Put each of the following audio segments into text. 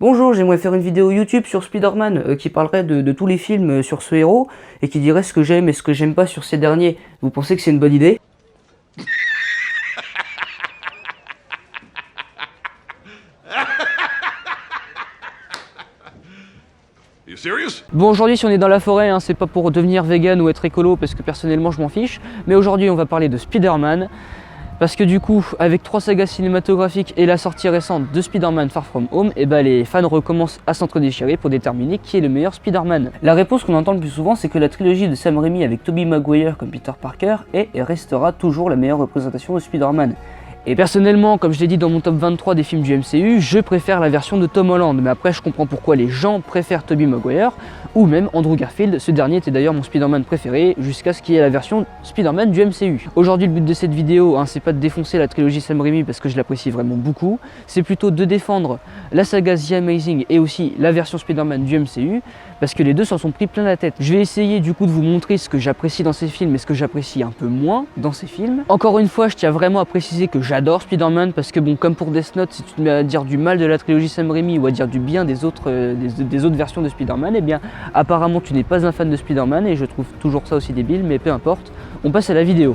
Bonjour, j'aimerais faire une vidéo YouTube sur Spider-Man qui parlerait de tous les films sur ce héros et qui dirait ce que j'aime et ce que j'aime pas sur ces derniers. Vous pensez que c'est une bonne idée? Bon, aujourd'hui si on est dans la forêt, hein, c'est pas pour devenir vegan ou être écolo parce que personnellement je m'en fiche, mais aujourd'hui on va parler de Spider-Man. Parce que du coup, avec 3 sagas cinématographiques et la sortie récente de Spider-Man Far From Home, les fans recommencent à s'entre-déchirer pour déterminer qui est le meilleur Spider-Man. La réponse qu'on entend le plus souvent, c'est que la trilogie de Sam Raimi avec Tobey Maguire comme Peter Parker est et restera toujours la meilleure représentation de Spider-Man. Et personnellement, comme je l'ai dit dans mon top 23 des films du MCU, je préfère la version de Tom Holland, mais après je comprends pourquoi les gens préfèrent Tobey Maguire ou même Andrew Garfield. Ce dernier était d'ailleurs mon Spider-Man préféré jusqu'à ce qu'il y ait la version Spider-Man du MCU. Aujourd'hui, le but de cette vidéo, c'est pas de défoncer la trilogie Sam Raimi parce que je l'apprécie vraiment beaucoup, c'est plutôt de défendre la saga The Amazing et aussi la version Spider-Man du MCU parce que les deux s'en sont pris plein la tête. Je vais essayer du coup de vous montrer ce que j'apprécie dans ces films et ce que j'apprécie un peu moins dans ces films. Encore une fois, je tiens vraiment à préciser que j'adore Spider-Man parce que bon, comme pour Death Note, si tu te mets à dire du mal de la trilogie Sam Raimi ou à dire du bien des autres versions de Spider-Man, apparemment tu n'es pas un fan de Spider-Man et je trouve toujours ça aussi débile, mais peu importe, on passe à la vidéo.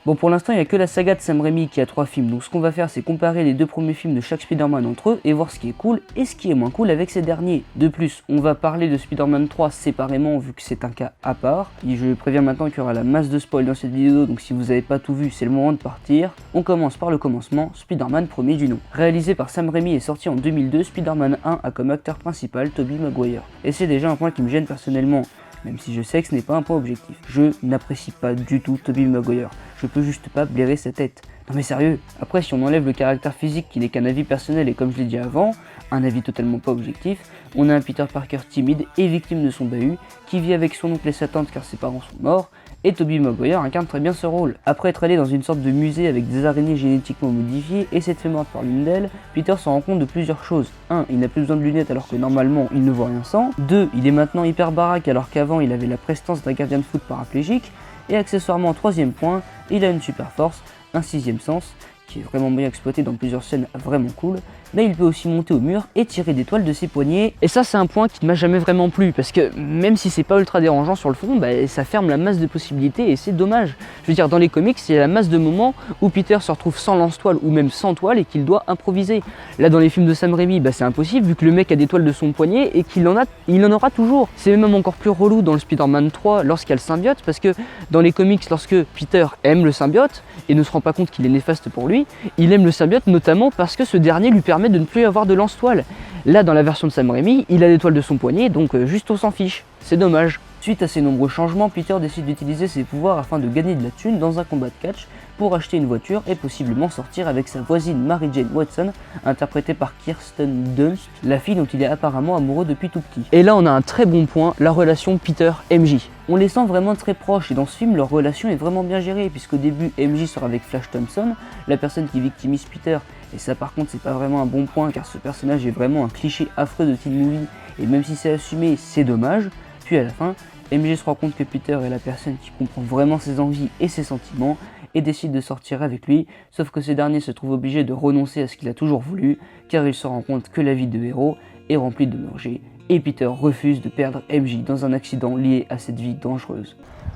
Bon, pour l'instant, il n'y a que la saga de Sam Raimi qui a 3 films, donc ce qu'on va faire, c'est comparer les 2 premiers films de chaque Spider-Man entre eux et voir ce qui est cool et ce qui est moins cool avec ces derniers. De plus, on va parler de Spider-Man 3 séparément vu que c'est un cas à part. Et je préviens maintenant qu'il y aura la masse de spoil dans cette vidéo, donc si vous n'avez pas tout vu, c'est le moment de partir. On commence par le commencement, Spider-Man premier du nom. Réalisé par Sam Raimi et sorti en 2002, Spider-Man 1 a comme acteur principal Tobey Maguire. Et c'est déjà un point qui me gêne personnellement. Même si je sais que ce n'est pas un point objectif. Je n'apprécie pas du tout Tobey Maguire. Je peux juste pas blairer sa tête. Non mais sérieux, après si on enlève le caractère physique qui n'est qu'un avis personnel et comme je l'ai dit avant, un avis totalement pas objectif, on a un Peter Parker timide et victime de son bahut, qui vit avec son oncle et sa tante car ses parents sont morts, et Tobey Maguire incarne très bien ce rôle. Après être allé dans une sorte de musée avec des araignées génétiquement modifiées et s'être fait mordre par l'une d'elles, Peter s'en rend compte de plusieurs choses. 1. Il n'a plus besoin de lunettes alors que normalement il ne voit rien sans. 2. Il est maintenant hyper baraque alors qu'avant il avait la prestance d'un gardien de foot paraplégique. Et accessoirement, 3e point, il a une super force, un 6e sens, qui est vraiment bien exploité dans plusieurs scènes vraiment cool, mais il peut aussi monter au mur et tirer des toiles de ses poignets. Et ça c'est un point qui ne m'a jamais vraiment plu, parce que même si c'est pas ultra dérangeant sur le fond, ça ferme la masse de possibilités et c'est dommage. Je veux dire, dans les comics, il y a la masse de moments où Peter se retrouve sans lance-toile ou même sans toile et qu'il doit improviser. Là dans les films de Sam Raimi, c'est impossible vu que le mec a des toiles de son poignet et qu'il en aura toujours. C'est même encore plus relou dans le Spider-Man 3 lorsqu'il y a le symbiote, parce que dans les comics, lorsque Peter aime le symbiote et ne se rend pas compte qu'il est néfaste pour lui, il aime le symbiote notamment parce que ce dernier lui permet de ne plus avoir de lance-toile. Là, dans la version de Sam Raimi, il a des toiles de son poignet, donc juste on s'en fiche. C'est dommage. Suite à ces nombreux changements, Peter décide d'utiliser ses pouvoirs afin de gagner de la thune dans un combat de catch pour acheter une voiture et possiblement sortir avec sa voisine Mary Jane Watson, interprétée par Kirsten Dunst, la fille dont il est apparemment amoureux depuis tout petit. Et là on a un très bon point, la relation Peter-MJ. On les sent vraiment très proches et dans ce film leur relation est vraiment bien gérée puisqu'au début MJ sort avec Flash Thompson, la personne qui victimise Peter, et ça par contre c'est pas vraiment un bon point car ce personnage est vraiment un cliché affreux de teen movie et même si c'est assumé c'est dommage. Puis à la fin, MJ se rend compte que Peter est la personne qui comprend vraiment ses envies et ses sentiments et décide de sortir avec lui, sauf que ce dernier se trouve obligé de renoncer à ce qu'il a toujours voulu car il se rend compte que la vie de héros est remplie de dangers et Peter refuse de perdre MJ dans un accident lié à cette vie dangereuse.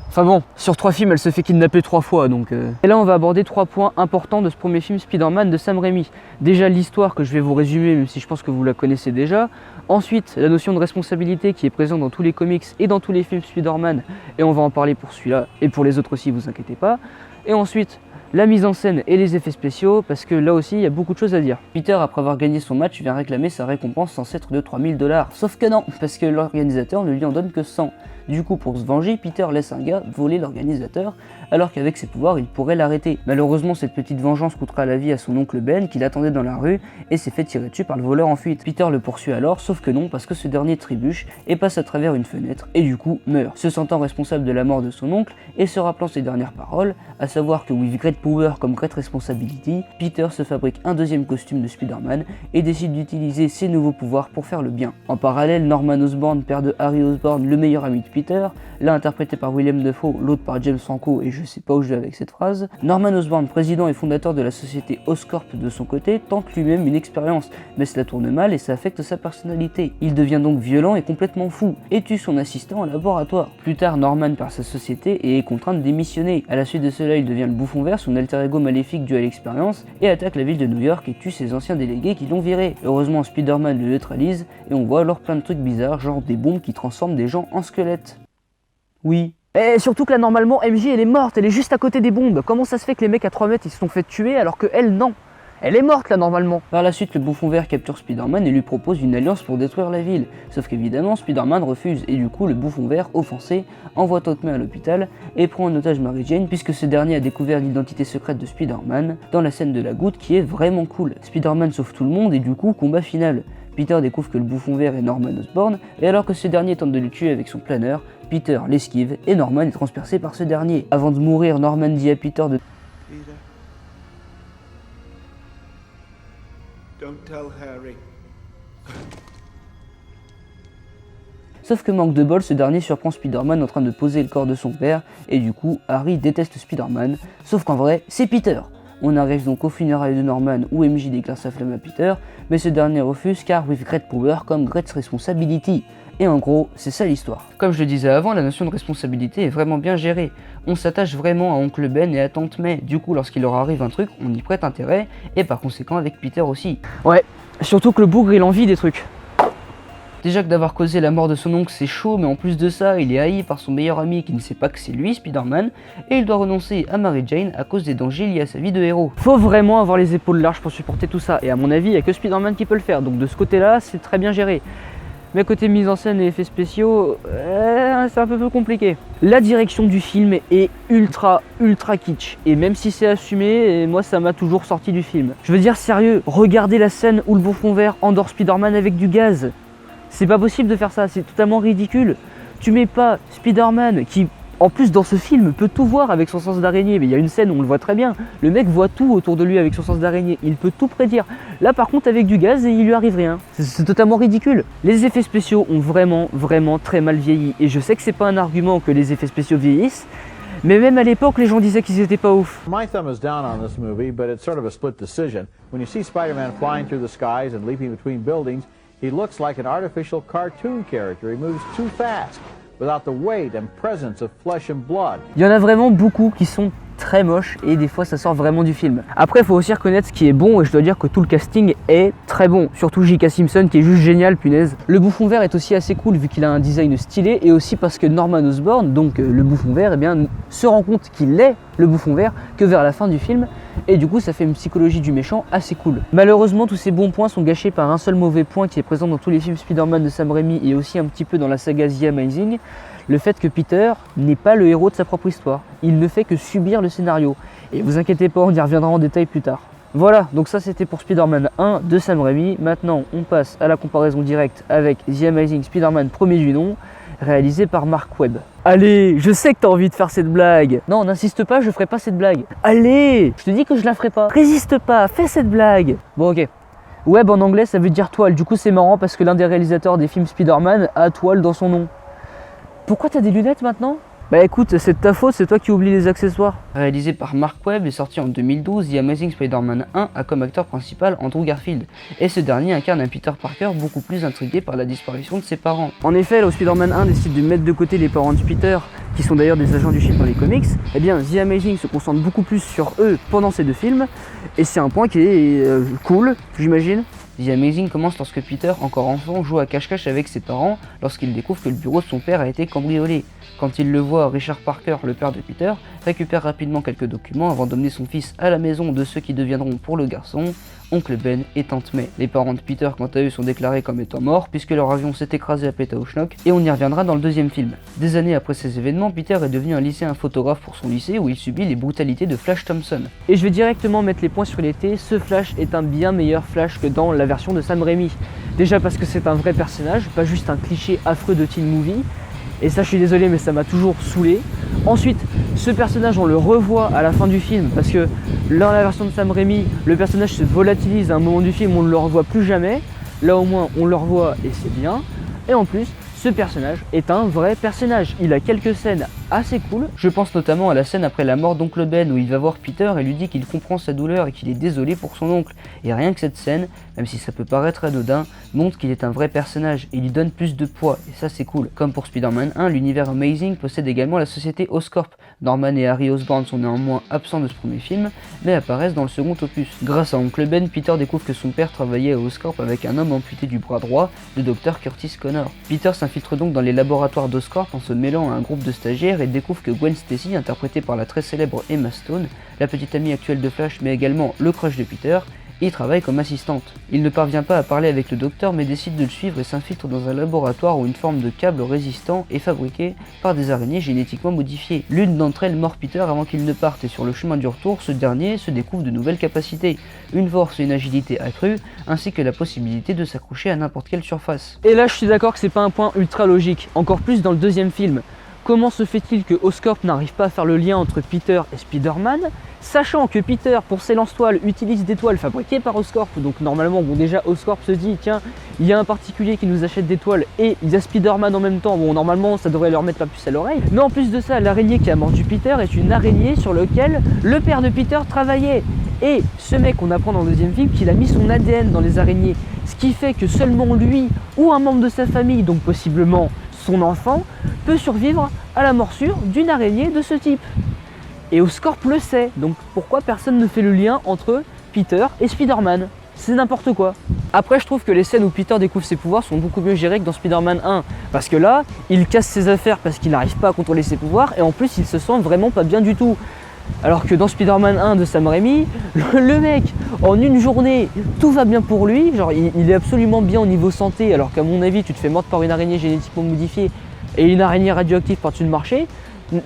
Enfin bon, sur 3 films, elle se fait kidnapper 3 fois, donc... Et là, on va aborder 3 points importants de ce premier film Spider-Man de Sam Raimi. Déjà, l'histoire que je vais vous résumer, même si je pense que vous la connaissez déjà. Ensuite, la notion de responsabilité qui est présente dans tous les comics et dans tous les films Spider-Man. Et on va en parler pour celui-là, et pour les autres aussi, vous inquiétez pas. Et ensuite, la mise en scène et les effets spéciaux, parce que là aussi, il y a beaucoup de choses à dire. Peter, après avoir gagné son match, vient réclamer sa récompense censée être de 3000 $. Sauf que non, parce que l'organisateur ne lui en donne que 100. Du coup, pour se venger, Peter laisse un gars voler l'organisateur, alors qu'avec ses pouvoirs, il pourrait l'arrêter. Malheureusement, cette petite vengeance coûtera la vie à son oncle Ben, qui l'attendait dans la rue, et s'est fait tirer dessus par le voleur en fuite. Peter le poursuit alors, sauf que non, parce que ce dernier trébuche et passe à travers une fenêtre, et du coup meurt, se sentant responsable de la mort de son oncle, et se rappelant ses dernières paroles, à savoir que with great Power comme Great Responsibility, Peter se fabrique un deuxième costume de Spider-Man et décide d'utiliser ses nouveaux pouvoirs pour faire le bien. En parallèle, Norman Osborn, père de Harry Osborn, le meilleur ami de Peter, l'un interprété par Willem Dafoe, l'autre par James Franco, et je sais pas où je vais avec cette phrase. Norman Osborn, président et fondateur de la société Oscorp de son côté, tente lui-même une expérience, mais cela tourne mal et ça affecte sa personnalité. Il devient donc violent et complètement fou, et tue son assistant en laboratoire. Plus tard, Norman perd sa société et est contraint de démissionner. À la suite de cela, il devient le Bouffon Vert, son alter ego maléfique dû à l'expérience, et attaque la ville de New York et tue ses anciens délégués qui l'ont viré. Heureusement, Spider-Man le neutralise, et on voit alors plein de trucs bizarres, genre des bombes qui transforment des gens en squelettes. Oui. Et surtout que là, normalement, MJ, elle est morte, elle est juste à côté des bombes. Comment ça se fait que les mecs à 3 mètres, ils se sont fait tuer alors que elle, non? Elle est morte là normalement. Par la suite, le Bouffon Vert capture Spider-Man et lui propose une alliance pour détruire la ville. Sauf qu'évidemment, Spider-Man refuse et du coup, le Bouffon Vert, offensé, envoie Aunt May à l'hôpital et prend en otage Mary Jane puisque ce dernier a découvert l'identité secrète de Spider-Man dans la scène de la goutte qui est vraiment cool. Spider-Man sauve tout le monde et du coup, combat final. Peter découvre que le Bouffon Vert est Norman Osborn et alors que ce dernier tente de le tuer avec son planeur, Peter l'esquive et Norman est transpercé par ce dernier. Avant de mourir, Norman dit à Peter de Peter, don't tell Harry. Sauf que manque de bol, ce dernier surprend Spider-Man en train de poser le corps de son père, et du coup, Harry déteste Spider-Man, sauf qu'en vrai, c'est Peter. On arrive donc au funérailles de Norman où MJ déclare sa flamme à Peter, mais ce dernier refuse car with great power comme great responsibility. Et en gros, c'est ça l'histoire. Comme je le disais avant, la notion de responsabilité est vraiment bien gérée. On s'attache vraiment à Oncle Ben et à Tante May. Du coup, lorsqu'il leur arrive un truc, on y prête intérêt, et par conséquent avec Peter aussi. Ouais, surtout que le bougre il envie des trucs. Déjà que d'avoir causé la mort de son oncle c'est chaud, mais en plus de ça, il est haï par son meilleur ami qui ne sait pas que c'est lui, Spider-Man, et il doit renoncer à Mary Jane à cause des dangers liés à sa vie de héros. Faut vraiment avoir les épaules larges pour supporter tout ça, et à mon avis, il n'y a que Spider-Man qui peut le faire, donc de ce côté-là, c'est très bien géré. Mais côté mise en scène et effets spéciaux, c'est un peu plus compliqué. La direction du film est ultra kitsch, et même si c'est assumé, moi ça m'a toujours sorti du film. Je veux dire sérieux, regardez la scène où le Bouffon Vert endort Spider-Man avec du gaz. C'est pas possible de faire ça, c'est totalement ridicule. Tu mets pas Spider-Man qui, en plus dans ce film, peut tout voir avec son sens d'araignée, mais il y a une scène où on le voit très bien. Le mec voit tout autour de lui avec son sens d'araignée, il peut tout prédire. Là par contre avec du gaz, il lui arrive rien. C'est totalement ridicule. Les effets spéciaux ont vraiment très mal vieilli, et je sais que c'est pas un argument que les effets spéciaux vieillissent, mais même à l'époque, les gens disaient qu'ils étaient pas ouf. My thumb is down on this movie, but it's sort of a split decision. When you see Spider-Man flying through the skies and leaping between buildings, he looks like an artificial cartoon character. He moves too fast, without the weight and presence of flesh and blood. Il y en a vraiment beaucoup qui sont très moches et des fois ça sort vraiment du film. Après il faut aussi reconnaître ce qui est bon et je dois dire que tout le casting est très bon. Surtout J.K. Simpson qui est juste génial, punaise. Le Bouffon Vert est aussi assez cool vu qu'il a un design stylé et aussi parce que Norman Osborn, donc le Bouffon Vert, eh bien, se rend compte qu'il est le Bouffon Vert que vers la fin du film et du coup ça fait une psychologie du méchant assez cool. Malheureusement tous ces bons points sont gâchés par un seul mauvais point qui est présent dans tous les films Spider-Man de Sam Raimi et aussi un petit peu dans la saga The Amazing. Le fait que Peter n'est pas le héros de sa propre histoire. Il ne fait que subir le scénario. Et vous inquiétez pas, on y reviendra en détail plus tard. Voilà, donc ça c'était pour Spider-Man 1 de Sam Raimi. Maintenant, on passe à la comparaison directe avec The Amazing Spider-Man premier du nom, réalisé par Mark Webb. Allez, je sais que t'as envie de faire cette blague. Non, n'insiste pas, je ferai pas cette blague. Allez, je te dis que je la ferai pas. Résiste pas, fais cette blague. Bon, ok. Webb en anglais ça veut dire toile. Du coup c'est marrant parce que l'un des réalisateurs des films Spider-Man a toile dans son nom. Pourquoi t'as des lunettes maintenant? Bah écoute, c'est de ta faute, c'est toi qui oublies les accessoires. Réalisé par Mark Webb et sorti en 2012, The Amazing Spider-Man 1 a comme acteur principal Andrew Garfield. Et ce dernier incarne un Peter Parker beaucoup plus intrigué par la disparition de ses parents. En effet, là où Spider-Man 1 décide de mettre de côté les parents de Peter, qui sont d'ailleurs des agents du SHIELD dans les comics, eh bien The Amazing se concentre beaucoup plus sur eux pendant ces deux films. Et c'est un point qui est cool, j'imagine. The Amazing commence lorsque Peter, encore enfant, joue à cache-cache avec ses parents lorsqu'il découvre que le bureau de son père a été cambriolé. Quand il le voit, Richard Parker, le père de Peter, récupère rapidement quelques documents avant d'emmener son fils à la maison de ceux qui deviendront pour le garçon Oncle Ben et Tante May. Les parents de Peter, quant à eux, sont déclarés comme étant morts puisque leur avion s'est écrasé à Pétaouchnok et on y reviendra dans le deuxième film. Des années après ces événements, Peter est devenu un lycéen photographe pour son lycée où il subit les brutalités de Flash Thompson. Et je vais directement mettre les points sur les T, ce Flash est un bien meilleur Flash que dans la version de Sam Raimi. Déjà parce que c'est un vrai personnage, pas juste un cliché affreux de teen movie. Et ça je suis désolé mais ça m'a toujours saoulé. Ensuite, Ce personnage, on le revoit à la fin du film parce que dans la version de Sam Raimi, le personnage se volatilise à un moment du film, on ne le revoit plus jamais. Là au moins, on le revoit et c'est bien. Et en plus, ce personnage est un vrai personnage. Il a quelques scènes assez cool. Je pense notamment à la scène après la mort d'oncle Ben où il va voir Peter et lui dit qu'il comprend sa douleur et qu'il est désolé pour son oncle. Et rien que cette scène, même si ça peut paraître anodin, montre qu'il est un vrai personnage et lui donne plus de poids. Et ça c'est cool. Comme pour Spider-Man 1, l'univers Amazing possède également la société Oscorp. Norman et Harry Osborn sont néanmoins absents de ce premier film, mais apparaissent dans le second opus. Grâce à oncle Ben, Peter découvre que son père travaillait à Oscorp avec un homme amputé du bras droit, le docteur Curtis Connor. Peter s'infiltre donc dans les laboratoires d'Oscorp en se mêlant à un groupe de stagiaires et découvre que Gwen Stacy, interprétée par la très célèbre Emma Stone, la petite amie actuelle de Flash mais également le crush de Peter, y travaille comme assistante. Il ne parvient pas à parler avec le docteur mais décide de le suivre et s'infiltre dans un laboratoire où une forme de câble résistant est fabriquée par des araignées génétiquement modifiées. L'une d'entre elles mord Peter avant qu'il ne parte et sur le chemin du retour, ce dernier se découvre de nouvelles capacités, une force et une agilité accrues, ainsi que la possibilité de s'accrocher à n'importe quelle surface. Et là je suis d'accord que c'est pas un point ultra logique, encore plus dans le deuxième film. Comment se fait-il que Oscorp n'arrive pas à faire le lien entre Peter et Spider-Man, sachant que Peter, pour ses lance-toiles, utilise des toiles fabriquées par Oscorp, donc normalement, bon déjà Oscorp se dit, tiens, il y a un particulier qui nous achète des toiles et il y a Spider-Man en même temps, bon normalement ça devrait leur mettre la puce à l'oreille. Mais en plus de ça, l'araignée qui a mordu Peter est une araignée sur laquelle le père de Peter travaillait. Et ce mec, on apprend dans le deuxième film qu'il a mis son ADN dans les araignées, ce qui fait que seulement lui ou un membre de sa famille, donc possiblement son enfant, peut survivre à la morsure d'une araignée de ce type. Et Oscorp le sait, donc pourquoi personne ne fait le lien entre Peter et Spider-Man? C'est n'importe quoi. Après, je trouve que les scènes où Peter découvre ses pouvoirs sont beaucoup mieux gérées que dans Spider-Man 1, parce que là, il casse ses affaires parce qu'il n'arrive pas à contrôler ses pouvoirs, et en plus, il se sent vraiment pas bien du tout. Alors que dans Spider-Man 1 de Sam Raimi, le mec, en une journée, tout va bien pour lui, genre il est absolument bien au niveau santé, alors qu'à mon avis, tu te fais mordre par une araignée génétiquement modifiée et une araignée radioactive par-dessus le marché,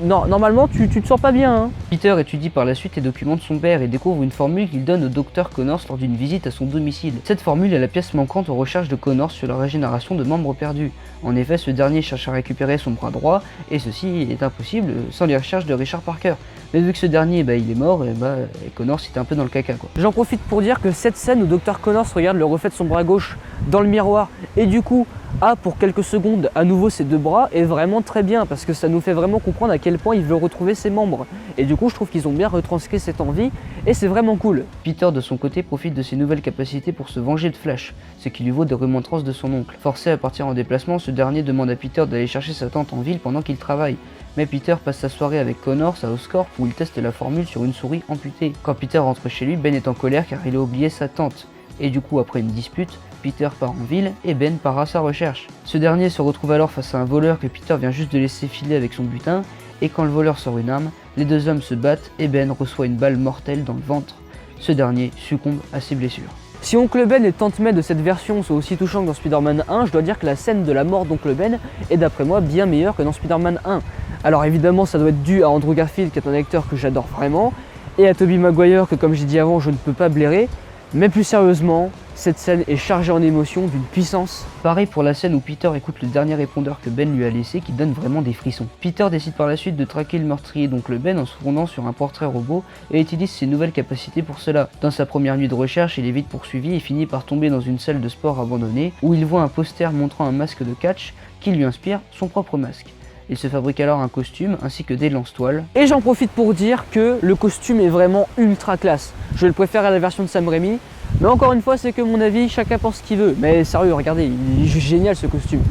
normalement tu te sens pas bien. Hein. Peter étudie par la suite les documents de son père et découvre une formule qu'il donne au docteur Connors lors d'une visite à son domicile. Cette formule est la pièce manquante aux recherches de Connors sur la régénération de membres perdus. En effet, ce dernier cherche à récupérer son bras droit, et ceci est impossible sans les recherches de Richard Parker. Mais vu que ce dernier, il est mort, et Connors était un peu dans le caca quoi. J'en profite pour dire que cette scène où Dr Connors regarde le reflet de son bras gauche dans le miroir, et du coup a pour quelques secondes à nouveau ses deux bras, est vraiment très bien, parce que ça nous fait vraiment comprendre à quel point il veut retrouver ses membres. Et du coup je trouve qu'ils ont bien retranscrit cette envie, et c'est vraiment cool. Peter de son côté profite de ses nouvelles capacités pour se venger de Flash, ce qui lui vaut des remontrances de son oncle. Forcé à partir en déplacement, ce dernier demande à Peter d'aller chercher sa tante en ville pendant qu'il travaille. Mais Peter passe sa soirée avec Connors à Oscorp où il teste la formule sur une souris amputée. Quand Peter rentre chez lui, Ben est en colère car il a oublié sa tante. Et du coup, après une dispute, Peter part en ville et Ben part à sa recherche. Ce dernier se retrouve alors face à un voleur que Peter vient juste de laisser filer avec son butin, et quand le voleur sort une arme, les deux hommes se battent et Ben reçoit une balle mortelle dans le ventre. Ce dernier succombe à ses blessures. Si Oncle Ben et Tante May de cette version sont aussi touchants que dans Spider-Man 1, je dois dire que la scène de la mort d'Oncle Ben est d'après moi bien meilleure que dans Spider-Man 1. Alors évidemment ça doit être dû à Andrew Garfield qui est un acteur que j'adore vraiment, et à Tobey Maguire que comme j'ai dit avant je ne peux pas blairer, mais plus sérieusement, cette scène est chargée en émotions d'une puissance. Pareil pour la scène où Peter écoute le dernier répondeur que Ben lui a laissé qui donne vraiment des frissons. Peter décide par la suite de traquer le meurtrier d'Oncle Ben en se fondant sur un portrait robot et utilise ses nouvelles capacités pour cela. Dans sa première nuit de recherche, il est vite poursuivi et finit par tomber dans une salle de sport abandonnée où il voit un poster montrant un masque de catch qui lui inspire son propre masque. Il se fabrique alors un costume ainsi que des lance-toiles. Et j'en profite pour dire que le costume est vraiment ultra classe. Je le préfère à la version de Sam Raimi. Mais encore une fois, c'est que mon avis, chacun pense ce qu'il veut. Mais sérieux, regardez, il est juste génial ce costume.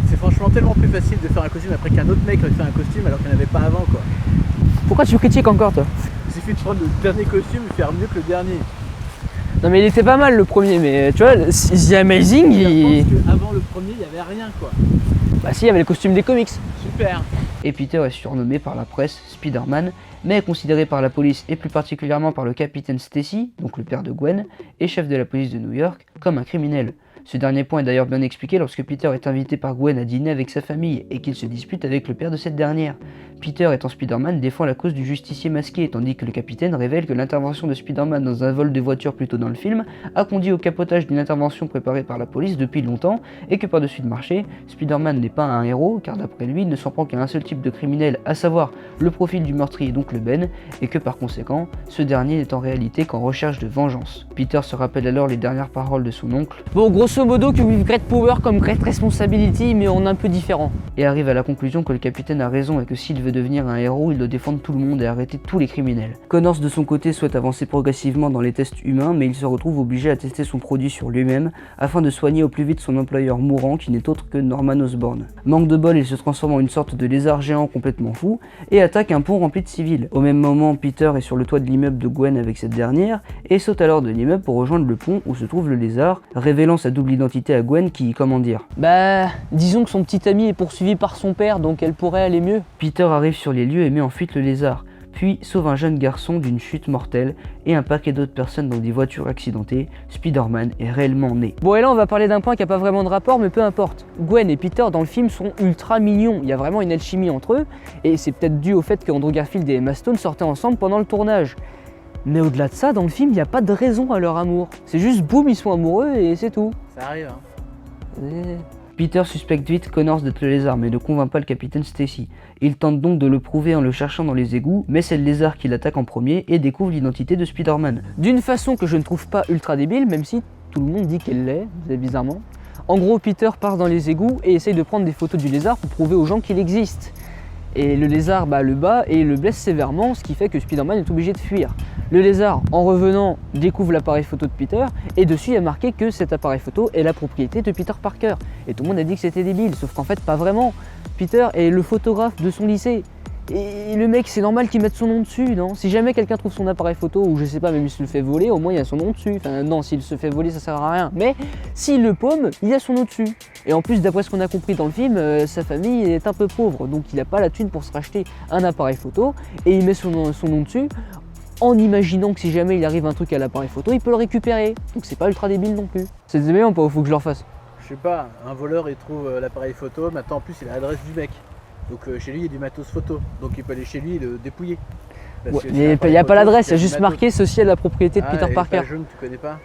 C'est franchement tellement plus facile de faire un costume après qu'un autre mec ait fait un costume alors qu'il n'y en avait pas avant quoi. Pourquoi tu critiques encore toi? Il suffit de prendre le dernier costume et faire mieux que le dernier. Non mais il était pas mal le premier, mais tu vois, The Amazing, Je pense qu'avant le premier, il n'y avait rien quoi. Bah si, il y avait le costume des comics. Super. Et Peter est surnommé par la presse Spider-Man, mais est considéré par la police et plus particulièrement par le capitaine Stacy, donc le père de Gwen, et chef de la police de New York, comme un criminel. Ce dernier point est d'ailleurs bien expliqué lorsque Peter est invité par Gwen à dîner avec sa famille et qu'il se dispute avec le père de cette dernière. Peter, étant Spider-Man, défend la cause du justicier masqué, tandis que le capitaine révèle que l'intervention de Spider-Man dans un vol de voiture plus tôt dans le film a conduit au capotage d'une intervention préparée par la police depuis longtemps, et que par-dessus le marché, Spider-Man n'est pas un héros, car d'après lui, il ne s'en prend qu'à un seul type de criminel, à savoir le profil du meurtrier, donc le Ben, et que par conséquent, ce dernier n'est en réalité qu'en recherche de vengeance. Peter se rappelle alors les dernières paroles de son oncle. Bon, grosso modo, que vive Great Power comme Great Responsibility, mais en un peu différent. Et arrive à la conclusion que le capitaine a raison et que s'il veut devenir un héros, il doit défendre tout le monde et arrêter tous les criminels. Connors de son côté souhaite avancer progressivement dans les tests humains, mais il se retrouve obligé à tester son produit sur lui-même afin de soigner au plus vite son employeur mourant qui n'est autre que Norman Osborn. Manque de bol, il se transforme en une sorte de lézard géant complètement fou et attaque un pont rempli de civils. Au même moment, Peter est sur le toit de l'immeuble de Gwen avec cette dernière et saute alors de l'immeuble pour rejoindre le pont où se trouve le lézard, révélant sa double identité à Gwen qui, comment dire, Bah, disons que son petit ami est poursuivi par son père, donc elle pourrait aller mieux. Peter arrive sur les lieux et met en fuite le lézard, puis sauve un jeune garçon d'une chute mortelle et un paquet d'autres personnes dans des voitures accidentées. Spider-Man est réellement né. Bon, et là on va parler d'un point qui a pas vraiment de rapport, mais peu importe. Gwen et Peter dans le film sont ultra mignons, il y a vraiment une alchimie entre eux, et c'est peut-être dû au fait qu'Andrew Garfield et Emma Stone sortaient ensemble pendant le tournage. Mais au-delà de ça, dans le film, il n'y a pas de raison à leur amour. C'est juste boum, ils sont amoureux et c'est tout. Ça arrive, hein. Peter suspecte vite Connors d'être le lézard, mais ne convainc pas le capitaine Stacy. Il tente donc de le prouver en le cherchant dans les égouts, mais c'est le lézard qui l'attaque en premier et découvre l'identité de Spider-Man. D'une façon que je ne trouve pas ultra débile, même si tout le monde dit qu'elle l'est, bizarrement. En gros, Peter part dans les égouts et essaye de prendre des photos du lézard pour prouver aux gens qu'il existe. Et le lézard le bat et le blesse sévèrement, ce qui fait que Spider-Man est obligé de fuir. Le lézard, en revenant, découvre l'appareil photo de Peter, et dessus il y a marqué que cet appareil photo est la propriété de Peter Parker. Et tout le monde a dit que c'était débile, sauf qu'en fait pas vraiment. Peter est le photographe de son lycée. Et le mec, c'est normal qu'il mette son nom dessus, non? Si jamais quelqu'un trouve son appareil photo, ou je sais pas, même s'il se le fait voler, au moins il y a son nom dessus. Enfin non, s'il se fait voler, ça sert à rien. Mais s'il le paume, il y a son nom dessus. Et en plus, d'après ce qu'on a compris dans le film, sa famille est un peu pauvre, donc il n'a pas la thune pour se racheter un appareil photo, et il met son nom dessus, en imaginant que si jamais il arrive un truc à l'appareil photo, il peut le récupérer. Donc c'est pas ultra débile non plus. C'est bien ou pas? Faut que je le refasse. Je sais pas, un voleur il trouve l'appareil photo, maintenant en plus il a l'adresse du mec. Donc chez lui il y a du matos photo, donc il peut aller chez lui et le dépouiller. Parce que Mais il n'y a pas l'adresse, il y a juste marqué ceci est la propriété de Peter Parker. Ah, jaune, tu connais pas?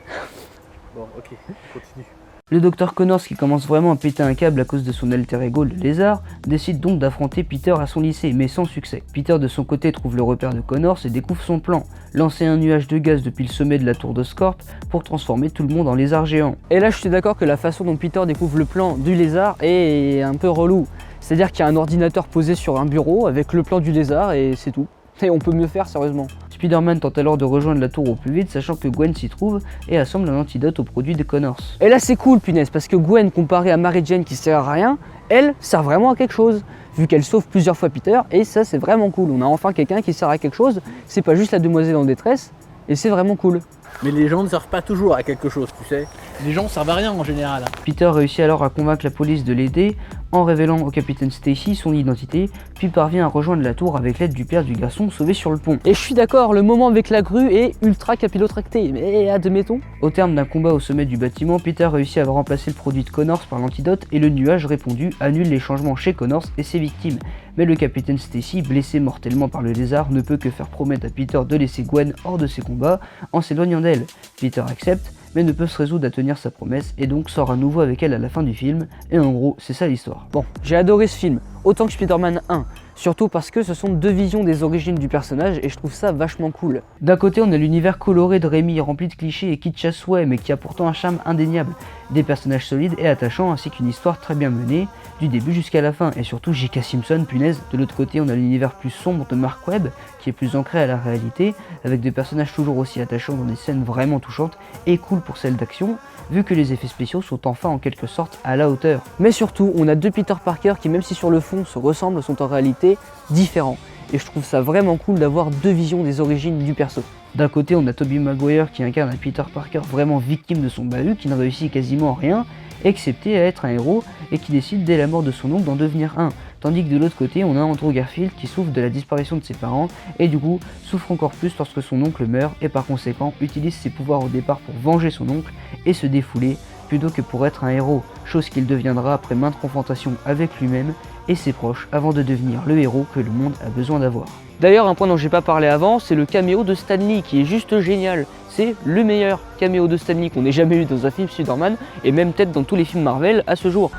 Bon, ok, continue. Le docteur Connors, qui commence vraiment à péter un câble à cause de son alter ego, le lézard, décide donc d'affronter Peter à son lycée, mais sans succès. Peter de son côté trouve le repère de Connors et découvre son plan, lancer un nuage de gaz depuis le sommet de la tour d'Oscorp pour transformer tout le monde en lézard géant. Et là je suis d'accord que la façon dont Peter découvre le plan du lézard est un peu relou. C'est-à-dire qu'il y a un ordinateur posé sur un bureau avec le plan du lézard et c'est tout. Et on peut mieux faire sérieusement. Spider-Man tente alors de rejoindre la tour au plus vite, sachant que Gwen s'y trouve et assemble un antidote au produit de Connors. Et là c'est cool punaise, parce que Gwen comparée à Mary Jane qui sert à rien, elle sert vraiment à quelque chose. Vu qu'elle sauve plusieurs fois Peter, et ça c'est vraiment cool. On a enfin quelqu'un qui sert à quelque chose, c'est pas juste la demoiselle en détresse, et c'est vraiment cool. Mais les gens ne servent pas toujours à quelque chose, tu sais. Les gens servent à rien en général. Peter réussit alors à convaincre la police de l'aider en révélant au capitaine Stacy son identité, puis parvient à rejoindre la tour avec l'aide du père du garçon sauvé sur le pont. Et je suis d'accord, le moment avec la grue est ultra capillotracté, mais admettons. Au terme d'un combat au sommet du bâtiment, Peter réussit à remplacer le produit de Connors par l'antidote et le nuage répandu annule les changements chez Connors et ses victimes. Mais le capitaine Stacy, blessé mortellement par le lézard, ne peut que faire promettre à Peter de laisser Gwen hors de ses combats en s'éloignant d'elle. Peter accepte, mais ne peut se résoudre à tenir sa promesse et donc sort à nouveau avec elle à la fin du film, et en gros c'est ça l'histoire. Bon, j'ai adoré ce film, autant que Spider-Man 1, surtout parce que ce sont deux visions des origines du personnage et je trouve ça vachement cool. D'un côté on a l'univers coloré de Raimi rempli de clichés et kitsch à souhait, mais qui a pourtant un charme indéniable, des personnages solides et attachants ainsi qu'une histoire très bien menée, du début jusqu'à la fin, et surtout J.K. Simpson, punaise. De l'autre côté on a l'univers plus sombre de Mark Webb, qui est plus ancré à la réalité, avec des personnages toujours aussi attachants dans des scènes vraiment touchantes et cool pour celles d'action, vu que les effets spéciaux sont enfin en quelque sorte à la hauteur. Mais surtout, on a deux Peter Parker qui, même si sur le fond se ressemblent, sont en réalité différents. Et je trouve ça vraiment cool d'avoir deux visions des origines du perso. D'un côté, on a Tobey Maguire qui incarne un Peter Parker vraiment victime de son bahut, qui ne réussit quasiment rien, excepté à être un héros, et qui décide dès la mort de son oncle d'en devenir un. Tandis que de l'autre côté, on a Andrew Garfield qui souffre de la disparition de ses parents, et du coup souffre encore plus lorsque son oncle meurt, et par conséquent utilise ses pouvoirs au départ pour venger son oncle, et se défouler plutôt que pour être un héros, chose qu'il deviendra après maintes confrontations avec lui-même et ses proches avant de devenir le héros que le monde a besoin d'avoir. D'ailleurs, un point dont j'ai pas parlé avant, c'est le caméo de Stan Lee qui est juste génial. C'est le meilleur caméo de Stan Lee qu'on ait jamais eu dans un film Spider-Man et même peut-être dans tous les films Marvel à ce jour.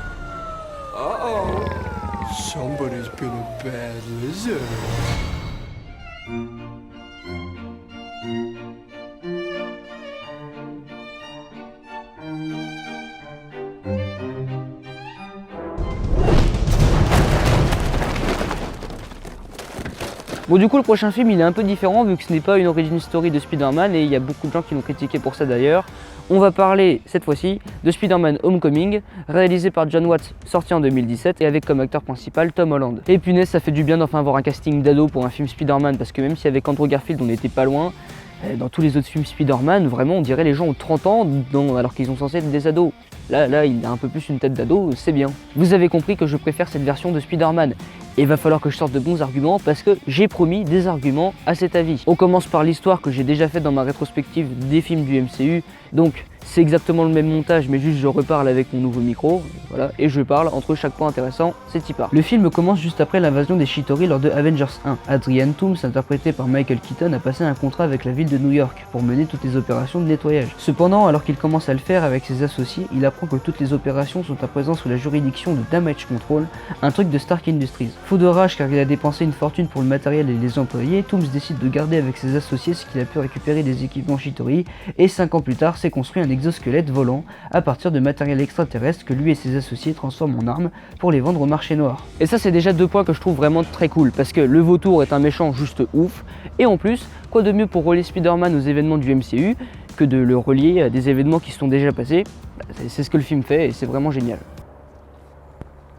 Uh-oh. Somebody's been a bad lizard. Bon, du coup, le prochain film il est un peu différent vu que ce n'est pas une origin story de Spider-Man et il y a beaucoup de gens qui l'ont critiqué pour ça d'ailleurs. On va parler cette fois-ci de Spider-Man Homecoming, réalisé par John Watts, sorti en 2017 et avec comme acteur principal Tom Holland. Et punaise, ça fait du bien d'enfin avoir un casting d'ado pour un film Spider-Man parce que même si avec Andrew Garfield on n'était pas loin, dans tous les autres films Spider-Man, vraiment on dirait les gens ont 30 ans alors qu'ils sont censés être des ados. Là, il a un peu plus une tête d'ado, c'est bien. Vous avez compris que je préfère cette version de Spider-Man. Et il va falloir que je sorte de bons arguments parce que j'ai promis des arguments à cet avis. On commence par l'histoire que j'ai déjà faite dans ma rétrospective des films du MCU. Donc c'est exactement le même montage mais juste je reparle avec mon nouveau micro. Voilà, et je parle entre chaque point intéressant, c'est y part. Le film commence juste après l'invasion des Chitauri lors de Avengers 1. Adrian Toomes, interprété par Michael Keaton, a passé un contrat avec la ville de New York pour mener toutes les opérations de nettoyage. Cependant, alors qu'il commence à le faire avec ses associés, il apprend que toutes les opérations sont à présent sous la juridiction de Damage Control, un truc de Stark Industries. Fou de rage car il a dépensé une fortune pour le matériel et les employés, Toomes décide de garder avec ses associés ce qu'il a pu récupérer des équipements Chitauri et 5 ans plus tard s'est construit un exosquelette volant à partir de matériel extraterrestre que lui et ses associés transforment en armes pour les vendre au marché noir. Et ça c'est déjà deux points que je trouve vraiment très cool parce que le vautour est un méchant juste ouf et en plus, quoi de mieux pour relier Spider-Man aux événements du MCU que de le relier à des événements qui se sont déjà passés. C'est ce que le film fait et c'est vraiment génial.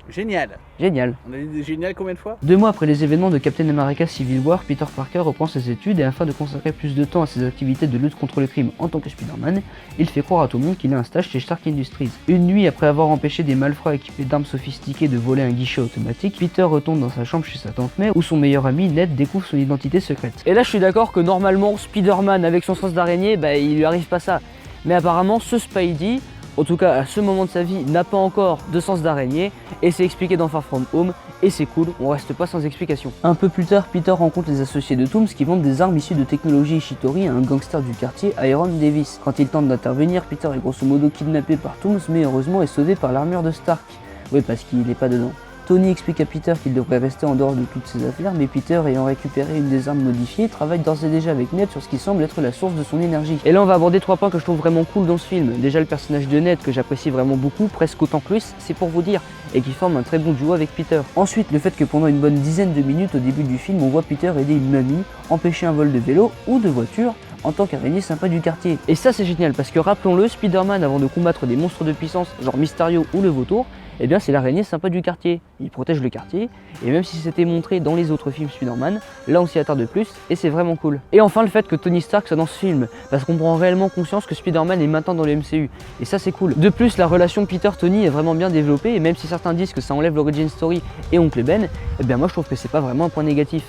Génial. Génial. On a dit génial combien de fois? 2 mois après les événements de Captain America Civil War, Peter Parker reprend ses études et afin de consacrer plus de temps à ses activités de lutte contre le crime en tant que Spider-Man, il fait croire à tout le monde qu'il a un stage chez Stark Industries. Une nuit après avoir empêché des malfrats équipés d'armes sophistiquées de voler un guichet automatique, Peter retourne dans sa chambre chez sa tante May où son meilleur ami Ned découvre son identité secrète. Et là je suis d'accord que normalement Spider-Man avec son sens d'araignée, il lui arrive pas ça. Mais apparemment ce Spidey, en tout cas à ce moment de sa vie, n'a pas encore de sens d'araignée et c'est expliqué dans Far From Home et c'est cool, on reste pas sans explication. Un peu plus tard, Peter rencontre les associés de Toomes qui vendent des armes issues de technologie Chitauri à un gangster du quartier, Iron Davis. Quand il tente d'intervenir, Peter est grosso modo kidnappé par Toomes mais heureusement est sauvé par l'armure de Stark. Oui, parce qu'il n'est pas dedans. Tony explique à Peter qu'il devrait rester en dehors de toutes ses affaires, mais Peter, ayant récupéré une des armes modifiées, travaille d'ores et déjà avec Ned sur ce qui semble être la source de son énergie. Et là on va aborder 3 points que je trouve vraiment cool dans ce film. Déjà le personnage de Ned que j'apprécie vraiment beaucoup, presque autant que lui, c'est pour vous dire, et qui forme un très bon duo avec Peter. Ensuite le fait que pendant une bonne dizaine de minutes au début du film, on voit Peter aider une mamie, empêcher un vol de vélo ou de voiture, en tant qu'araignée sympa du quartier. Et ça c'est génial parce que rappelons-le, Spider-Man avant de combattre des monstres de puissance genre Mysterio ou le vautour, eh bien c'est l'araignée sympa du quartier. Il protège le quartier, et même si c'était montré dans les autres films Spider-Man, là on s'y attarde plus, et c'est vraiment cool. Et enfin le fait que Tony Stark soit dans ce film, parce qu'on prend réellement conscience que Spider-Man est maintenant dans le MCU, et ça c'est cool. De plus, la relation Peter-Tony est vraiment bien développée, et même si certains disent que ça enlève l'origin story et Oncle Ben, eh bien moi je trouve que c'est pas vraiment un point négatif.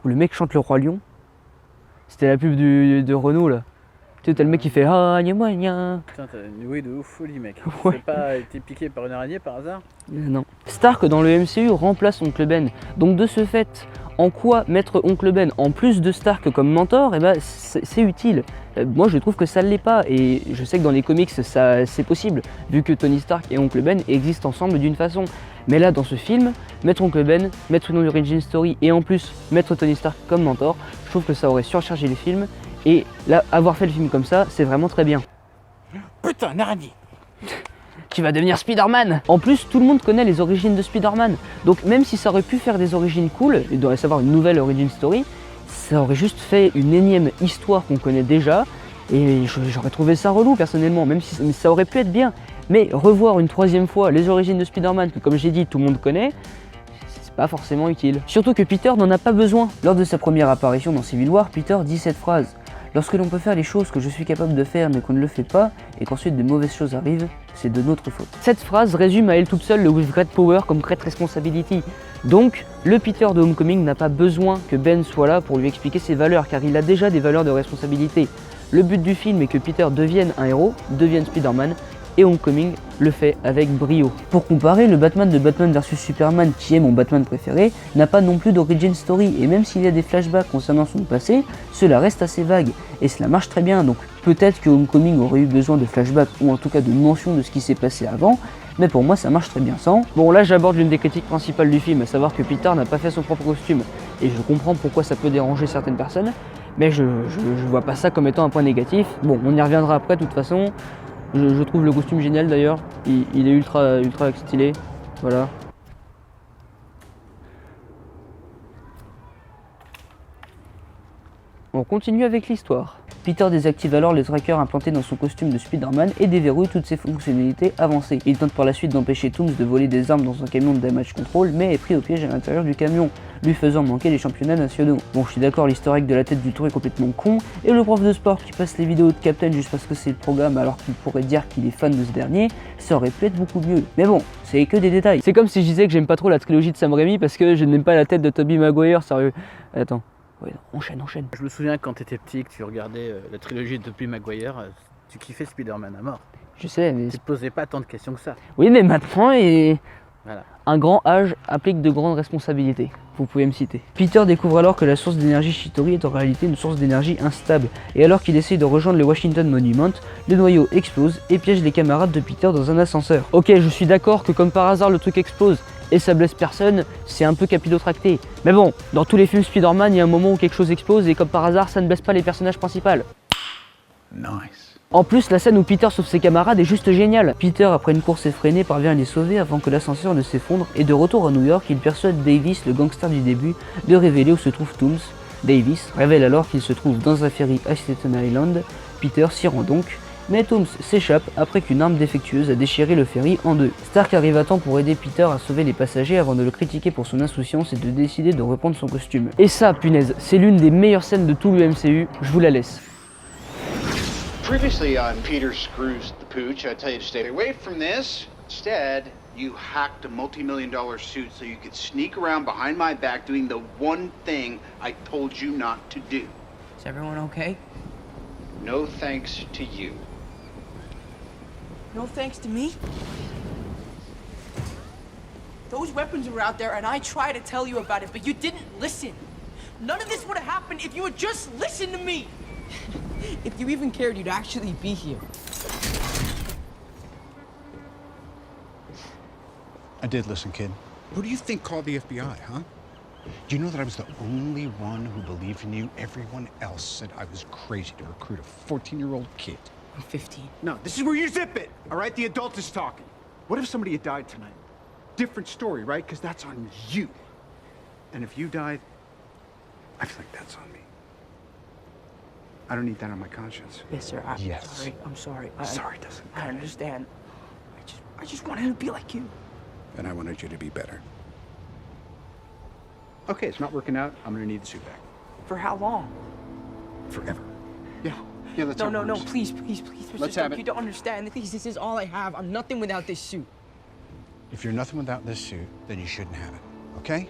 Le mec chante le Roi Lion, c'était la pub de Renault là. Tu sais, t'as le mec qui fait ah gna gna gna. Putain, t'as une douée de ouf folie, mec. Ouais. T'as pas été piqué par une araignée par hasard? Non. Stark dans le MCU remplace Oncle Ben. Donc de ce fait, en quoi mettre Oncle Ben en plus de Stark comme mentor, eh ben, c'est utile. Moi je trouve que ça ne l'est pas et je sais que dans les comics ça c'est possible vu que Tony Stark et Oncle Ben existent ensemble d'une façon. Mais là dans ce film, mettre Oncle Ben, mettre une origin story et en plus mettre Tony Stark comme mentor, je trouve que ça aurait surchargé les films et là avoir fait le film comme ça c'est vraiment très bien. Putain, une araignée! Tu vas devenir Spider-Man. En plus, tout le monde connaît les origines de Spider-Man. Donc même si ça aurait pu faire des origines cool, il devrait savoir une nouvelle origin story, ça aurait juste fait une énième histoire qu'on connaît déjà. Et j'aurais trouvé ça relou personnellement, même si ça aurait pu être bien. Mais revoir une 3e fois les origines de Spider-Man, que comme j'ai dit, tout le monde connaît, c'est pas forcément utile. Surtout que Peter n'en a pas besoin. Lors de sa première apparition dans Civil War, Peter dit cette phrase. Lorsque l'on peut faire les choses que je suis capable de faire mais qu'on ne le fait pas, et qu'ensuite de mauvaises choses arrivent, c'est de notre faute. Cette phrase résume à elle toute seule le With Great Power comme Great Responsibility. Donc, le Peter de Homecoming n'a pas besoin que Ben soit là pour lui expliquer ses valeurs, car il a déjà des valeurs de responsabilité. Le but du film est que Peter devienne un héros, devienne Spider-Man, et Homecoming le fait avec brio. Pour comparer, le Batman de Batman vs Superman, qui est mon Batman préféré, n'a pas non plus d'origin story, et même s'il y a des flashbacks concernant son passé, cela reste assez vague, et cela marche très bien, donc peut-être que Homecoming aurait eu besoin de flashbacks, ou en tout cas de mention de ce qui s'est passé avant, mais pour moi ça marche très bien sans. Bon là j'aborde l'une des critiques principales du film, à savoir que Peter n'a pas fait son propre costume, et je comprends pourquoi ça peut déranger certaines personnes, mais je vois pas ça comme étant un point négatif. Bon, on y reviendra après de toute façon. Je trouve le costume génial d'ailleurs, il est ultra stylé, voilà. On continue avec l'histoire. Peter désactive alors les trackers implantés dans son costume de Spider-Man et déverrouille toutes ses fonctionnalités avancées. Il tente par la suite d'empêcher Toomes de voler des armes dans un camion de damage control, mais est pris au piège à l'intérieur du camion, lui faisant manquer les championnats nationaux. Bon, je suis d'accord, l'historique de la tête du tour est complètement con, et le prof de sport qui passe les vidéos de Captain juste parce que c'est le programme alors qu'il pourrait dire qu'il est fan de ce dernier, ça aurait pu être beaucoup mieux. Mais bon, c'est que des détails. C'est comme si je disais que j'aime pas trop la trilogie de Sam Raimi parce que je n'aime pas la tête de Tobey Maguire, sérieux. Attends. Ouais, enchaîne. Je me souviens quand t'étais petit, que tu regardais la trilogie de Tobey Maguire, tu kiffais Spider-Man à mort. Je sais, mais... Tu te posais pas tant de questions que ça. Oui, mais maintenant, Voilà. Un grand âge implique de grandes responsabilités. Vous pouvez me citer. Peter découvre alors que la source d'énergie Chitauri est en réalité une source d'énergie instable, et alors qu'il essaye de rejoindre le Washington Monument, le noyau explose et piège les camarades de Peter dans un ascenseur. Ok, je suis d'accord que comme par hasard le truc explose, et ça blesse personne, c'est un peu capillotracté. Mais bon, dans tous les films Spider-Man, il y a un moment où quelque chose explose et comme par hasard, ça ne blesse pas les personnages principaux. Nice. En plus, la scène où Peter sauve ses camarades est juste géniale. Peter, après une course effrénée, parvient à les sauver avant que l'ascenseur ne s'effondre et de retour à New York, il persuade Davis, le gangster du début, de révéler où se trouve Toomes. Davis révèle alors qu'il se trouve dans un ferry à Staten Island. Peter s'y rend donc, mais Toomes s'échappe après qu'une arme défectueuse a déchiré le ferry en deux. Stark arrive à temps pour aider Peter à sauver les passagers avant de le critiquer pour son insouciance et de décider de reprendre son costume. Et ça, punaise, c'est l'une des meilleures scènes de tout le MCU, je vous la laisse. Previously on Peter Screws the Pooch, I tell you to stay away from this. Instead, you hacked a multi-million-dollar suit so you could sneak around behind my back doing the one thing I told you not to do. Is everyone okay? No thanks to you. No thanks to me? Those weapons were out there and I tried to tell you about it, but you didn't listen. None of this would have happened if you would just listen to me. If you even cared, you'd actually be here. I did listen, kid. Who do you think called the FBI, huh? Do you know that I was the only one who believed in you? Everyone else said I was crazy to recruit a 14-year-old kid. I'm 15. No, this is where you zip it, all right? The adult is talking. What if somebody had died tonight? Different story, right? Because that's on you. And if you died, I feel like that's on me. I don't need that on my conscience. Yes, sir. Yes. I'm sorry. Sorry doesn't I matter. understand. I just wanted to be like you. And I wanted you to be better. Okay, it's not working out. I'm gonna need the suit back. For how long? Forever. Yeah, that's No, how it no, works. please, Mr. Let's Stark, have it. you don't understand. Please, this is all I have. I'm nothing without this suit. If you're nothing without this suit, then you shouldn't have it, okay?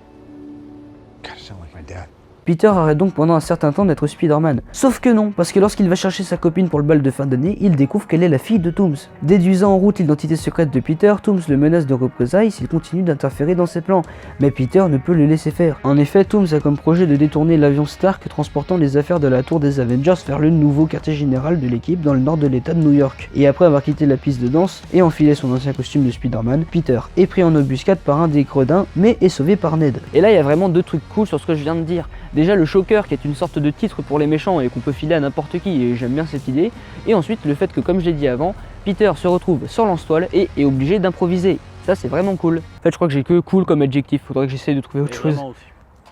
God, I sound like my dad. Peter arrête donc pendant un certain temps d'être Spider-Man. Sauf que non, parce que lorsqu'il va chercher sa copine pour le bal de fin d'année, il découvre qu'elle est la fille de Toomes. Déduisant en route l'identité secrète de Peter, Toomes le menace de représailles s'il continue d'interférer dans ses plans. Mais Peter ne peut le laisser faire. En effet, Toomes a comme projet de détourner l'avion Stark transportant les affaires de la tour des Avengers vers le nouveau quartier général de l'équipe dans le nord de l'état de New York. Et après avoir quitté la piste de danse et enfilé son ancien costume de Spider-Man, Peter est pris en embuscade par un des gredins, mais est sauvé par Ned. Et là, il y a vraiment deux trucs cool sur ce que je viens de dire. Déjà le Shocker qui est une sorte de titre pour les méchants et qu'on peut filer à n'importe qui et j'aime bien cette idée. Et ensuite le fait que comme je l'ai dit avant, Peter se retrouve sans lance-toile et est obligé d'improviser. Ça c'est vraiment cool. En fait je crois que j'ai que cool comme adjectif, faudrait que j'essaye de trouver autre Et chose. vraiment aussi.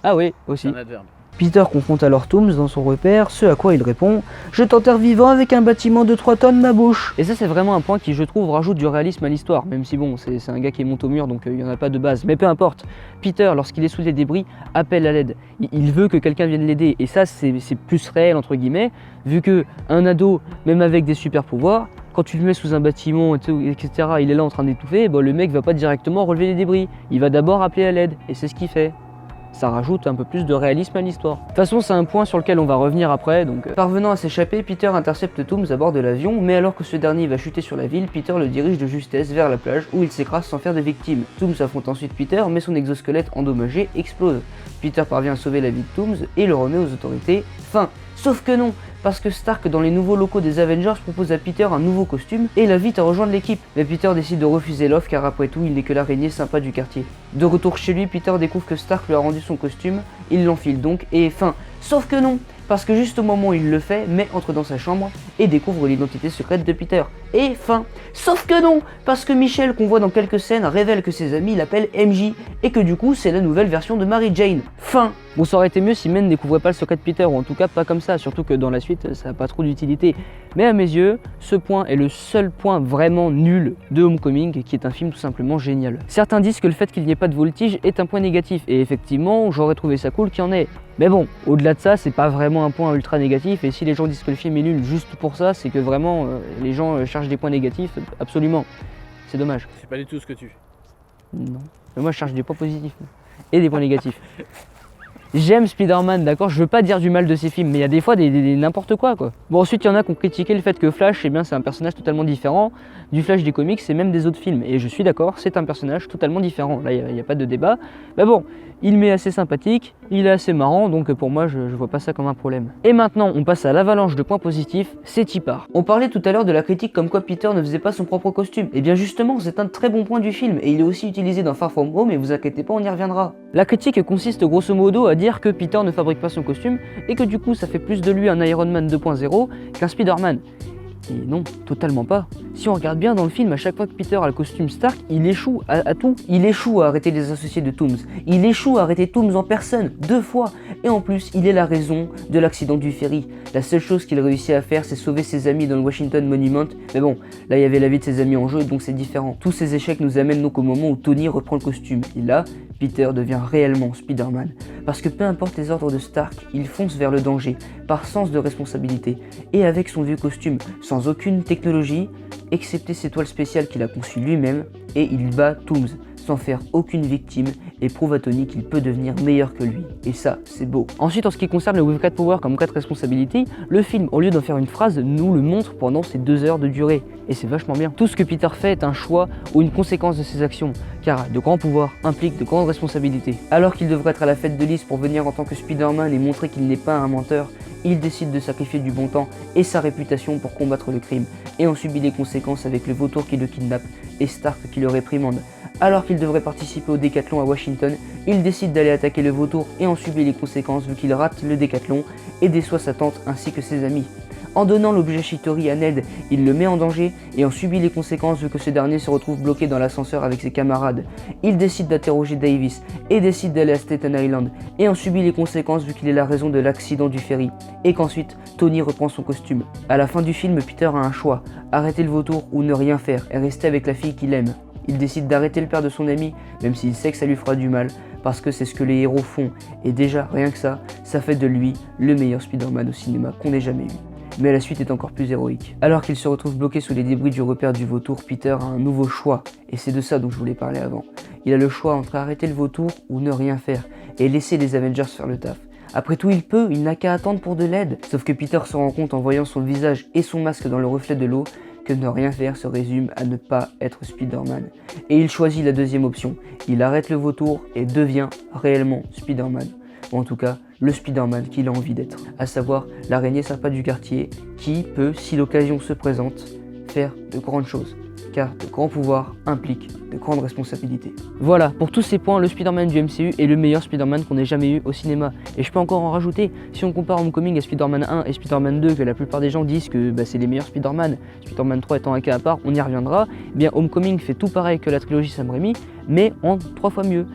Ah oui, aussi. C'est un adverbe. Peter confronte alors Toomes dans son repère, ce à quoi il répond « Je t'enterre vivant avec un bâtiment de 3 tonnes ma bouche !» Et ça c'est vraiment un point qui je trouve rajoute du réalisme à l'histoire, même si bon c'est un gars qui monte au mur donc il n'y en a pas de base, mais peu importe. Peter lorsqu'il est sous les débris appelle à l'aide, il veut que quelqu'un vienne l'aider et ça c'est plus réel entre guillemets, vu que un ado, même avec des super pouvoirs, quand tu le mets sous un bâtiment, etc., il est là en train d'étouffer, bon, le mec va pas directement relever les débris, il va d'abord appeler à l'aide et c'est ce qu'il fait. Ça rajoute un peu plus de réalisme à l'histoire. De toute façon, c'est un point sur lequel on va revenir après, donc... Parvenant à s'échapper, Peter intercepte Tooms à bord de l'avion, mais alors que ce dernier va chuter sur la ville, Peter le dirige de justesse vers la plage où il s'écrase sans faire de victimes. Tooms affronte ensuite Peter, mais son exosquelette endommagé explose. Peter parvient à sauver la vie de Tooms et le remet aux autorités. Fin. Sauf que non, parce que Stark dans les nouveaux locaux des Avengers propose à Peter un nouveau costume et l'invite à rejoindre l'équipe. Mais Peter décide de refuser l'offre car après tout il n'est que l'araignée sympa du quartier. De retour chez lui, Peter découvre que Stark lui a rendu son costume, il l'enfile donc et fin. Sauf que non, parce que juste au moment où il le fait, May entre dans sa chambre et découvre l'identité secrète de Peter. Et fin. Sauf que non, parce que Michelle, qu'on voit dans quelques scènes, révèle que ses amis l'appellent MJ et que du coup c'est la nouvelle version de Mary Jane. Fin. Bon, ça aurait été mieux si May ne découvrait pas le secret de Peter, ou en tout cas pas comme ça, surtout que dans la suite ça n'a pas trop d'utilité. Mais à mes yeux, ce point est le seul point vraiment nul de Homecoming, qui est un film tout simplement génial. Certains disent que le fait qu'il n'y ait pas de voltige est un point négatif, et effectivement j'aurais trouvé ça cool qu'il y en ait. Mais bon, au-delà de ça, c'est pas vraiment un point ultra négatif, et si les gens disent que le film est nul juste pour ça, c'est que vraiment les gens cherchent des points négatifs, absolument. C'est dommage. C'est pas du tout ce que tu fais. Non. Mais moi je cherche des points positifs, et des points négatifs. J'aime Spider-Man, d'accord, je veux pas dire du mal de ces films, mais il y a des fois des n'importe quoi. Bon, ensuite il y en a qui ont critiqué le fait que Flash, eh bien, c'est un personnage totalement différent du Flash des comics et même des autres films. Et je suis d'accord, c'est un personnage totalement différent, là il n'y a pas de débat. Mais bon, il m'est assez sympathique, il est assez marrant, donc pour moi je vois pas ça comme un problème. Et maintenant on passe à l'avalanche de points positifs, c'est Tipar. On parlait tout à l'heure de la critique comme quoi Peter ne faisait pas son propre costume. Et bien justement, c'est un très bon point du film et il est aussi utilisé dans Far From Home et vous inquiétez pas, on y reviendra. La critique consiste grosso modo à dire que Peter ne fabrique pas son costume et que du coup ça fait plus de lui un Iron Man 2.0 qu'un Spider-Man. Et non, totalement pas. Si on regarde bien dans le film, à chaque fois que Peter a le costume Stark, il échoue à tout. Il échoue à arrêter les associés de Tooms. Il échoue à arrêter Tooms en personne, 2 fois. Et en plus, il est la raison de l'accident du ferry. La seule chose qu'il réussit à faire, c'est sauver ses amis dans le Washington Monument. Mais bon, là il y avait la vie de ses amis en jeu, donc c'est différent. Tous ces échecs nous amènent donc au moment où Tony reprend le costume. Et là, Peter devient réellement Spider-Man. Parce que peu importe les ordres de Stark, il fonce vers le danger, par sens de responsabilité. Et avec son vieux costume, sans aucune technologie, excepté ses toiles spéciales qu'il a conçues lui-même, et il bat Tooms, sans faire aucune victime, et prouve à Tony qu'il peut devenir meilleur que lui. Et ça, c'est beau. Ensuite, en ce qui concerne le With 4 Power comme 4 responsabilités, le film, au lieu d'en faire une phrase, nous le montre pendant ses 2 heures de durée. Et c'est vachement bien. Tout ce que Peter fait est un choix ou une conséquence de ses actions, car de grands pouvoirs impliquent de grandes responsabilités. Alors qu'il devrait être à la fête de Lys pour venir en tant que Spider-Man et montrer qu'il n'est pas un menteur, il décide de sacrifier du bon temps et sa réputation pour combattre le crime, et en subit les conséquences avec le vautour qui le kidnappe et Stark qui le réprimande. Alors qu'il devrait participer au décathlon à Washington, il décide d'aller attaquer le vautour et en subit les conséquences vu qu'il rate le décathlon et déçoit sa tante ainsi que ses amis. En donnant l'objet Shitori à Ned, il le met en danger et en subit les conséquences vu que ce dernier se retrouve bloqué dans l'ascenseur avec ses camarades. Il décide d'interroger Davis et décide d'aller à Staten Island et en subit les conséquences vu qu'il est la raison de l'accident du ferry et qu'ensuite Tony reprend son costume. À la fin du film, Peter a un choix, arrêter le vautour ou ne rien faire et rester avec la fille qu'il aime. Il décide d'arrêter le père de son ami, même s'il sait que ça lui fera du mal, parce que c'est ce que les héros font, et déjà, rien que ça fait de lui le meilleur Spider-Man au cinéma qu'on ait jamais eu. Mais la suite est encore plus héroïque. Alors qu'il se retrouve bloqué sous les débris du repère du vautour, Peter a un nouveau choix, et c'est de ça dont je voulais parler avant. Il a le choix entre arrêter le vautour ou ne rien faire, et laisser les Avengers faire le taf. Après tout, il n'a qu'à attendre pour de l'aide. Sauf que Peter se rend compte en voyant son visage et son masque dans le reflet de l'eau que ne rien faire se résume à ne pas être Spider-Man. Et il choisit la deuxième option. Il arrête le vautour et devient réellement Spider-Man. Ou en tout cas, le Spider-Man qu'il a envie d'être. À savoir l'araignée sympa du quartier qui peut, si l'occasion se présente, faire de grandes choses. Car de grands pouvoirs impliquent de grandes responsabilités. Voilà, pour tous ces points, le Spider-Man du MCU est le meilleur Spider-Man qu'on ait jamais eu au cinéma. Et je peux encore en rajouter, si on compare Homecoming à Spider-Man 1 et Spider-Man 2, que la plupart des gens disent que c'est les meilleurs Spider-Man, Spider-Man 3 étant un cas à part, on y reviendra, eh bien Homecoming fait tout pareil que la trilogie Sam Raimi, mais en 3 fois mieux.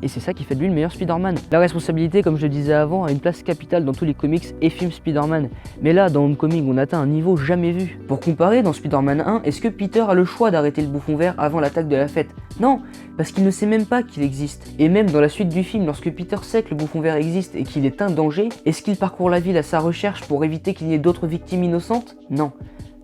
Et c'est ça qui fait de lui le meilleur Spider-Man. La responsabilité, comme je le disais avant, a une place capitale dans tous les comics et films Spider-Man. Mais là, dans Homecoming, on atteint un niveau jamais vu. Pour comparer, dans Spider-Man 1, est-ce que Peter a le choix d'arrêter le bouffon vert avant l'attaque de la fête? Non, parce qu'il ne sait même pas qu'il existe. Et même dans la suite du film, lorsque Peter sait que le bouffon vert existe et qu'il est un danger, est-ce qu'il parcourt la ville à sa recherche pour éviter qu'il y ait d'autres victimes innocentes? Non.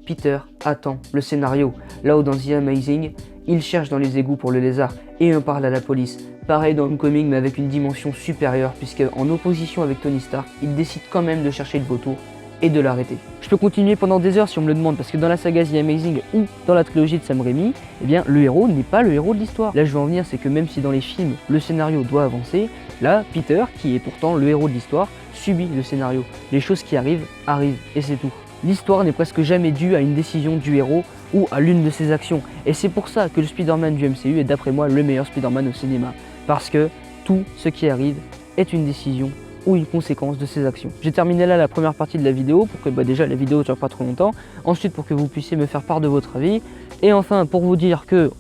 Peter attend le scénario. Là où dans The Amazing, il cherche dans les égouts pour le lézard et en parle à la police. pareil dans Homecoming mais avec une dimension supérieure puisque en opposition avec Tony Stark, il décide quand même de chercher le vautour et de l'arrêter. Je peux continuer pendant des heures si on me le demande parce que dans la saga The Amazing ou dans la trilogie de Sam Raimi, eh bien le héros n'est pas le héros de l'histoire. Là je veux en venir, c'est que même si dans les films le scénario doit avancer, là Peter, qui est pourtant le héros de l'histoire, subit le scénario. Les choses qui arrivent, arrivent et c'est tout. L'histoire n'est presque jamais due à une décision du héros ou à l'une de ses actions. Et c'est pour ça que le Spider-Man du MCU est d'après moi le meilleur Spider-Man au cinéma. Parce que tout ce qui arrive est une décision ou une conséquence de ses actions. J'ai terminé là la première partie de la vidéo pour que déjà la vidéo ne dure pas trop longtemps. Ensuite pour que vous puissiez me faire part de votre avis. Et enfin pour vous dire que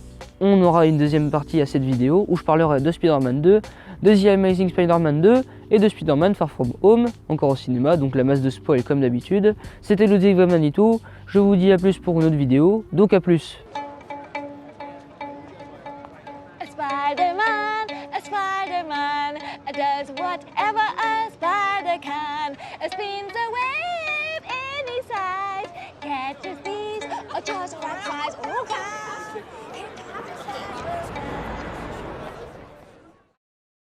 on aura une deuxième partie à cette vidéo où je parlerai de Spider-Man 2, de The Amazing Spider-Man 2 et de Spider-Man Far From Home, encore au cinéma, donc la masse de spoil comme d'habitude. C'était Ludwig von Manitou, je vous dis à plus pour une autre vidéo, donc à plus. A Spider-Man does whatever a spider can. Spins away